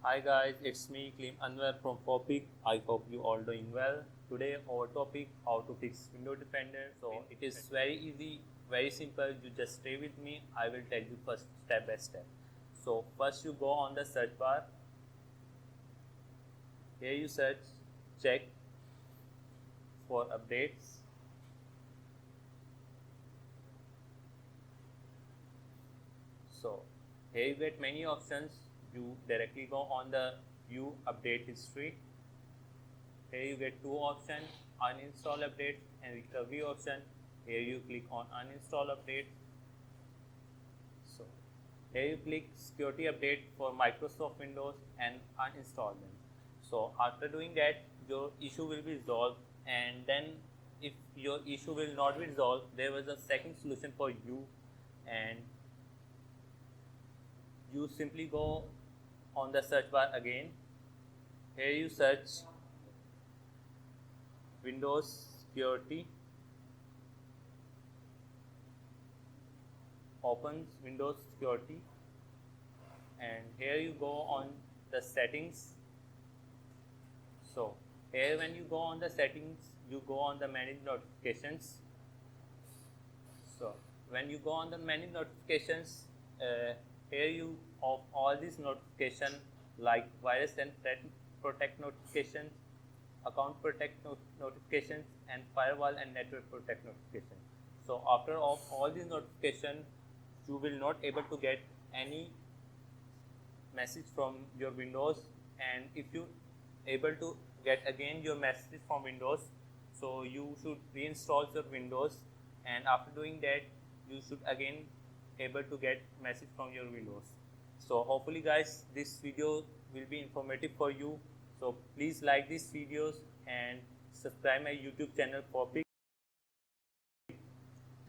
Hi guys, it's me Klim Anwar from Topic. I hope you all doing well. Today our topic how to fix window dependence. So it is very easy, very simple. You just stay with me. I will tell you first step by step. So first you go on the search bar. Here you search check for updates. So here you get many options. You directly go on the view update history. Here you get two options, uninstall updates and recovery option. Here you click on uninstall updates. So here you click security update for Microsoft Windows and uninstall them. So after doing that, your issue will be resolved, and then if your issue will not be resolved, there was a second solution for you, and you simply go on the search bar again. Here you search Windows security, opens Windows security, and here you go on the settings. So here when you go on the settings, you go on the manage notifications. So when you go on the manage notifications, here you off all these notifications like virus and threat protect notifications, account protect notifications, and firewall and network protect notifications. So after off all these notifications, you will not able to get any message from your Windows, and if you able to get again your message from Windows, so you should reinstall your Windows, and after doing that you should again able to get message from your Windows. So hopefully guys this video will be informative for you. So please like these videos and subscribe my YouTube channel Topic.